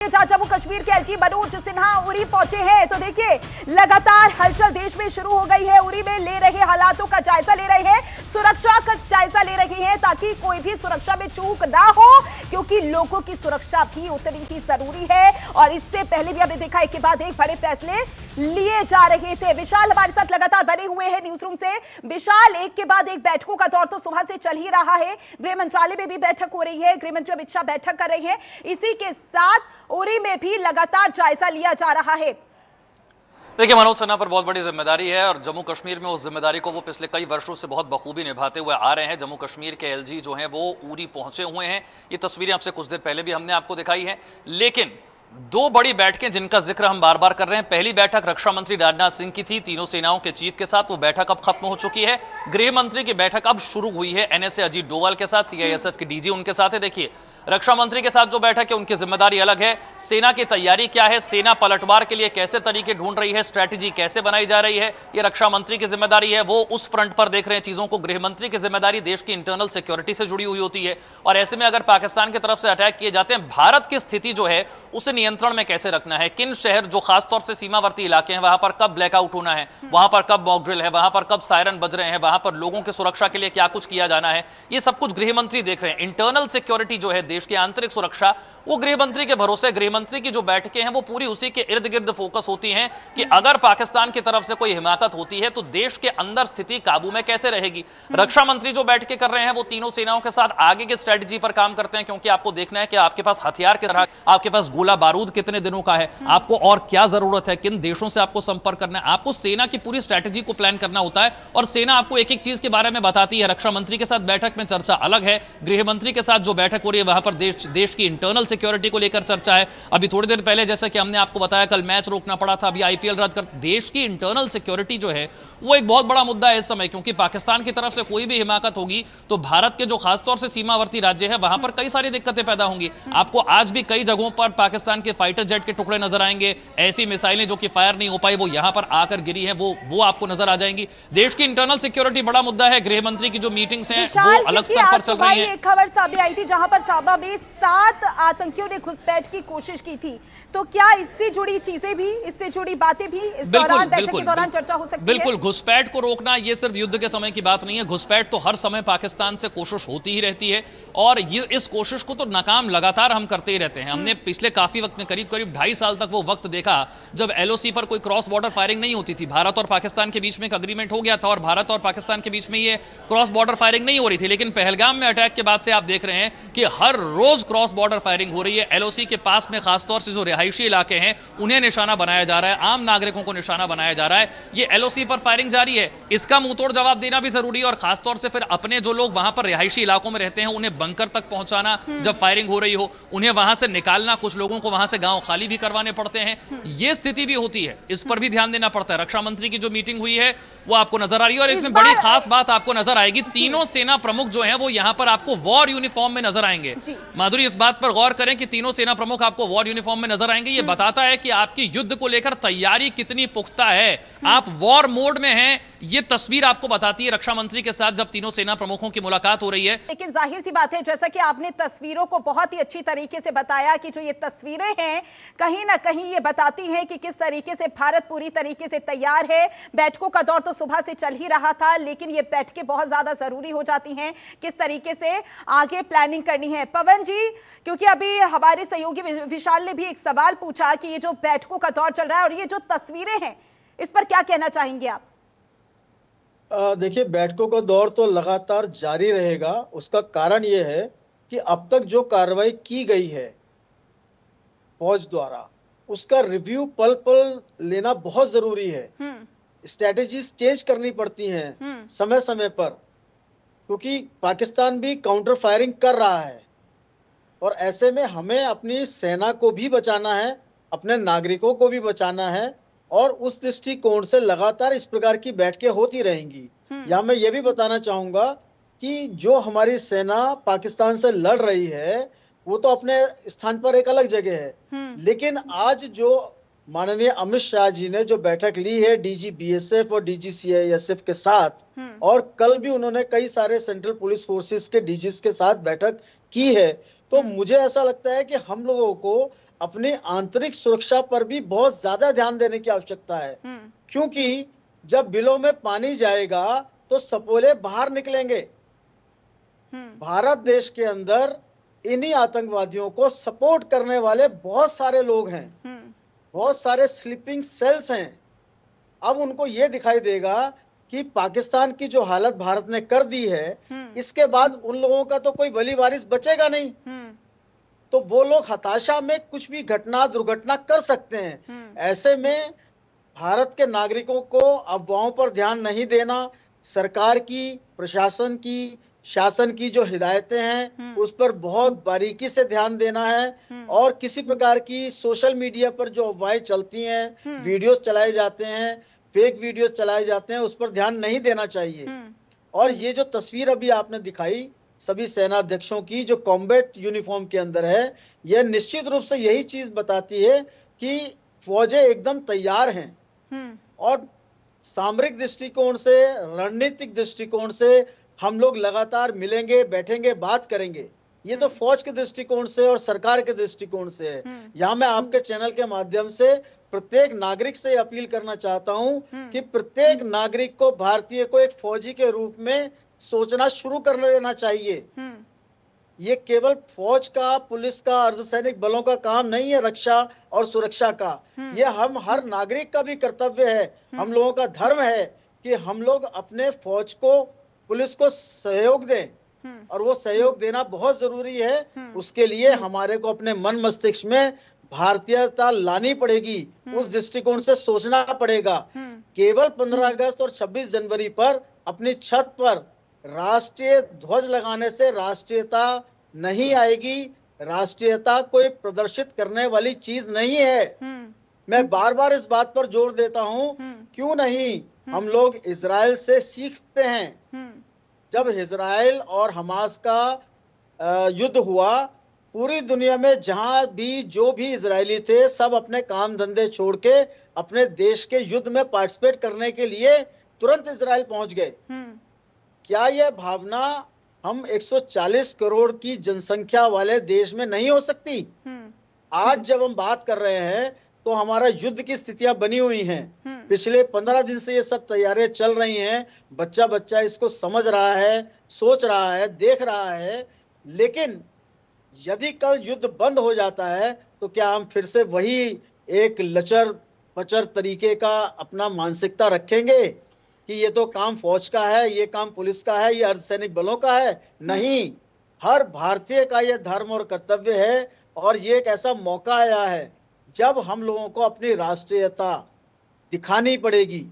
जम्मू कश्मीर के एलजी मनोज सिन्हा उरी पहुंचे हैं तो देखिए लगातार हलचल देश में शुरू हो गई है। उरी में ले रहे हालातों का जायजा ले रहे हैं, सुरक्षा का जायजा ले रहे हैं ताकि कोई भी सुरक्षा में चूक ना हो, क्योंकि लोगों की सुरक्षा भी उतनी ही जरूरी है। और इससे पहले भी हमने देखा एक के बाद एक बड़े फैसले लिए जा रहे थे। विशाल हमारे साथ लगातार बने हुए हैं न्यूज रूम से। विशाल, एक के बाद एक बैठकों का दौर तो सुबह से चल ही रहा है। गृह मंत्रालय में भी बैठक हो रही है, गृह मंत्री अमित शाह बैठक कर रहे हैं। इसी के साथ उरी में भी लगातार जायजा लिया जा रहा है। देखिए, मनोज सिन्हा पर बहुत बड़ी जिम्मेदारी है और जम्मू कश्मीर में उस जिम्मेदारी को वो पिछले कई वर्षों से बहुत बखूबी निभाते हुए आ रहे हैं। जम्मू कश्मीर के एलजी जो हैं वो उरी पहुंचे हुए हैं। ये तस्वीरें आपसे कुछ देर पहले भी हमने आपको दिखाई हैं। लेकिन दो बड़ी बैठकें जिनका जिक्र हम बार बार कर रहे हैं। पहली बैठक रक्षा मंत्री राजनाथ सिंह की थी तीनों सेनाओं के चीफ के साथ, वो बैठक अब खत्म हो चुकी है। गृह मंत्री की बैठक अब शुरू हुई है एनएसए अजीत डोवाल के साथ, सीआईएसएफ के डीजी उनके साथ है। देखिए, रक्षा मंत्री के साथ जो बैठक है उनकी जिम्मेदारी अलग है। सेना की तैयारी क्या है, सेना पलटवार के लिए कैसे तरीके ढूंढ रही है, स्ट्रैटेजी कैसे बनाई जा रही है, ये रक्षा मंत्री की जिम्मेदारी है। वो उस फ्रंट पर देख रहे हैं चीजों को। गृह मंत्री की जिम्मेदारी देश की इंटरनल सिक्योरिटी से जुड़ी हुई होती है और ऐसे में अगर पाकिस्तान की तरफ से अटैक किए जाते हैं, भारत की स्थिति जो है उसे नियंत्रण में कैसे रखना है, किन शहर जो खासतौर से सीमावर्ती इलाके हैं वहां पर कब ब्लैकआउट होना है, वहां पर कब मॉक ड्रिल है, वहां पर कब सायरन बज रहे हैं, वहां पर लोगों की सुरक्षा के लिए क्या कुछ किया जाना है, ये सब कुछ गृह मंत्री देख रहे हैं। इंटरनल सिक्योरिटी जो है, देश की आंतरिक सुरक्षा, वो गृह मंत्री के भरोसे। गृह मंत्री की जो बैठकें हैं वो पूरी उसी के इर्द गिर्द फोकस होती हैं कि अगर पाकिस्तान की तरफ से कोई हिमाकत होती है तो देश के अंदर स्थिति काबू में कैसे रहेगी। रक्षा मंत्री जो बैठकें कर रहे हैं वो तीनों सेनाओं के साथ आगे की स्ट्रेटजी पर काम करते हैं, क्योंकि आपको देखना है कि आपके पास हथियार किस तरह, आपके पास गोला बारूद कितने दिनों का है, आपको और क्या जरूरत है, किन देशों से आपको संपर्क करना है। आपको सेना की पूरी स्ट्रेटजी को प्लान करना होता है और सेना आपको एक एक चीज के बारे में बताती है। रक्षा मंत्री के साथ बैठक में चर्चा अलग है, गृह मंत्री के साथ जो बैठक हो रही है वहां पर देश की इंटरनल सिक्योरिटी को लेकर चर्चा है। अभी थोड़ी देर पहले जैसा कि हमने आपको बताया कल मैच रोकना पड़ा था, अभी आईपीएल रद्द कर। देश की इंटरनल सिक्योरिटी जो है वो एक बहुत बड़ा मुद्दा है इस समय, क्योंकि पाकिस्तान की तरफ से कोई भी हिमाकत होगी तो भारत के जो खासतौर से सीमावर्ती राज्य है वहां पर कई सारी दिक्कतें पैदा होंगी। आपको आज भी कई जगहों पर पाकिस्तान के फाइटर जेट के टुकड़े नजर आएंगे। ऐसी मिसाइलें जो कि फायर नहीं हो पाई वो यहां पर आकर गिरी हैं, वो आपको नजर आ जाएंगी। देश की इंटरनल सिक्योरिटी बड़ा मुद्दा है। गृह मंत्री की जो मीटिंग्स हैं वो अलग स्तर पर चल रही है। एक खबर सामने आई थी जहां पर साबा में 7 आतंकियों ने घुसपैठ की कोशिश की थी, तो क्या इससे जुड़ी चीजें भी, इससे जुड़ी बातें भी इस दौरान, बैठक के दौरान चर्चा हो सकती है? बिल्कुल, घुसपैठ को रोकना ये सिर्फ युद्ध के समय की बात नहीं है। घुसपैठ तो हर समय पाकिस्तान से कोशिश होती ही रहती है और ये इस कोशिश को तो नाकाम लगातार हम करते ही रहते हैं। हमने पिछले काफी वक्त में करीब 2.5 साल तक वो वक्त देखा जब एलओसी पर कोई क्रॉस बॉर्डर फायरिंग नहीं होती थी। भारत और पाकिस्तान के बीच में एक अग्रीमेंट हो गया था और भारत और पाकिस्तान के बीच में ये क्रॉस बॉर्डर फायरिंग नहीं हो रही थी, लेकिन पहलगाम में अटैक के बाद से आप देख रहे हैं कि हर रोज क्रॉस बॉर्डर फायरिंग हो रही है। एलओसी के पास में खासतौर से जो रिहायशी इलाके हैं उन्हें निशाना बनाया जा रहा है, आम नागरिकों को निशाना बनाया जा रहा है। ये एलओसी पर फायरिंग जारी है, इसका मुंहतोड़ जवाब देना भी जरूरी है और खासतौर से फिर अपने जो लोग वहां पर रिहायशी इलाकों में रहते हैं उन्हें बंकर तक पहुंचाना, जब फायरिंग हो रही हो उन्हें वहां से निकालना, कुछ लोगों को वहां से गांव खाली भी करवाने पड़ते हैं। ये स्थिति भी होती है, इस पर भी ध्यान देना पड़ता है। रक्षा मंत्री की जो मीटिंग हुई है वो आपको नजर आ रही है और इसमें बड़ी खास बात आपको नजर आएगी, तीनों सेना प्रमुख जो है वो यहां पर आपको वॉर यूनिफॉर्म में नजर आएंगे। माधुरी, इस बात पर गौर करें कि तीनों सेना प्रमुख आपको वॉर यूनिफॉर्म में नजर आएंगे। ये बताता है कि आपकी युद्ध को लेकर तैयारी कितनी पुख्ता है, आप वॉर मोड में हैं। ये तस्वीर आपको बताती है रक्षा मंत्री के साथ जब तीनों सेना प्रमुखों की मुलाकात हो रही है। लेकिन जाहिर सी बात है, जैसा कि आपने तस्वीरों को बहुत ही अच्छी तरीके से बताया कि जो ये तस्वीरें हैं कहीं ना कहीं ये बताती हैं कि किस तरीके से भारत पूरी तरीके से तैयार है। बैठकों का दौर तो सुबह से चल ही रहा था, लेकिन ये बैठकें बहुत ज्यादा जरूरी हो जाती हैं, किस तरीके से आगे प्लानिंग करनी है। पवन जी, क्योंकि अभी हमारे सहयोगी विशाल ने भी एक सवाल पूछा कि ये जो बैठकों का दौर चल रहा है और ये जो तस्वीरें हैं इस पर क्या कहना चाहेंगे आप? देखिए, बैठकों का दौर तो लगातार जारी रहेगा। उसका कारण यह है कि अब तक जो कार्रवाई की गई है फौज द्वारा उसका रिव्यू पल पल लेना बहुत जरूरी है। स्ट्रेटेजीज चेंज करनी पड़ती हैं समय समय पर, क्योंकि पाकिस्तान भी काउंटर फायरिंग कर रहा है और ऐसे में हमें अपनी सेना को भी बचाना है, अपने नागरिकों को भी बचाना है और उस दृष्टिकोण से लगातार इस प्रकार की बैठकें होती रहेंगी। यहाँ मैं ये भी बताना चाहूंगा कि जो हमारी सेना पाकिस्तान से लड़ रही है वो तो अपने स्थान पर एक अलग जगह है, लेकिन आज जो माननीय अमित शाह जी ने जो बैठक ली है डीजी बीएसएफ और डीजी सीआईएसएफ के साथ, और कल भी उन्होंने कई सारे सेंट्रल पुलिस फोर्सेस के डीजीज के साथ बैठक की है, तो मुझे ऐसा लगता है कि हम लोगों को अपनी आंतरिक सुरक्षा पर भी बहुत ज्यादा ध्यान देने की आवश्यकता है, क्योंकि जब बिलों में पानी जाएगा तो सपोले बाहर निकलेंगे। भारत देश के अंदर इन्हीं आतंकवादियों को सपोर्ट करने वाले बहुत सारे लोग हैं, बहुत सारे स्लीपिंग सेल्स हैं। अब उनको यह दिखाई देगा कि पाकिस्तान की जो हालत भारत ने कर दी है, इसके बाद उन लोगों का तो कोई वली वारिस बचेगा नहीं, तो वो लोग हताशा में कुछ भी घटना दुर्घटना कर सकते हैं। ऐसे में भारत के नागरिकों को अफवाहों पर ध्यान नहीं देना, सरकार की, प्रशासन की, शासन की जो हिदायतें हैं उस पर बहुत बारीकी से ध्यान देना है, और किसी प्रकार की सोशल मीडिया पर जो अफवाहें चलती हैं, वीडियोस चलाए जाते हैं, फेक वीडियोस चलाए जाते हैं, उस पर ध्यान नहीं देना चाहिए। और ये जो तस्वीर अभी आपने दिखाई सभी सेनाध्यक्षों की जो कॉम्बैट यूनिफॉर्म के अंदर है, यह निश्चित रूप से यही चीज बताती है कि फौजें एकदम तैयार हैं, और सामरिक दृष्टिकोण से, रणनीतिक दृष्टिकोण से हम लोग लगातार मिलेंगे, बैठेंगे, बात करेंगे। ये तो फौज के दृष्टिकोण से और सरकार के दृष्टिकोण से है। यहाँ मैं आपके चैनल के माध्यम से प्रत्येक नागरिक से अपील करना चाहता हूँ कि प्रत्येक नागरिक को, भारतीय को एक फौजी के रूप में सोचना शुरू कर देना चाहिए। ये केवल फौज का, पुलिस का, अर्धसैनिक बलों का काम नहीं है रक्षा और सुरक्षा का, ये हम हर नागरिक का भी कर्तव्य है, हम लोगों का धर्म है कि हम लोग अपने फौज को, पुलिस को सहयोग दें, और वो सहयोग देना बहुत जरूरी है। उसके लिए हमारे को अपने मन मस्तिष्क में भारतीयता लानी पड़ेगी, उस दृष्टिकोण से सोचना पड़ेगा। केवल 15 अगस्त और 26 जनवरी पर अपनी छत पर राष्ट्रीय ध्वज लगाने से राष्ट्रीयता नहीं आएगी। राष्ट्रीयता कोई प्रदर्शित करने वाली चीज नहीं है। मैं बार बार इस बात पर जोर देता हूं, क्यों नहीं हम लोग इजराइल से सीखते हैं। जब इजराइल और हमास का युद्ध हुआ, पूरी दुनिया में जहां भी जो भी इजरायली थे, सब अपने काम धंधे छोड़ के अपने देश के युद्ध में पार्टिसिपेट करने के लिए तुरंत इजराइल पहुंच गए। क्या यह भावना हम 140 करोड़ की जनसंख्या वाले देश में नहीं हो सकती? आज जब हम बात कर रहे हैं तो हमारा युद्ध की स्थितियां बनी हुई हैं। पिछले 15 दिन से ये सब तैयारियां चल रही हैं। बच्चा बच्चा इसको समझ रहा है, सोच रहा है, देख रहा है। लेकिन यदि कल युद्ध बंद हो जाता है तो क्या हम फिर से वही एक लचर पचर तरीके का अपना मानसिकता रखेंगे कि ये तो काम फौज का है, ये काम पुलिस का है, ये अर्धसैनिक बलों का है? नहीं, हर भारतीय का यह धर्म और कर्तव्य है। और ये एक ऐसा मौका आया है जब हम लोगों को अपनी राष्ट्रीयता दिखानी पड़ेगी।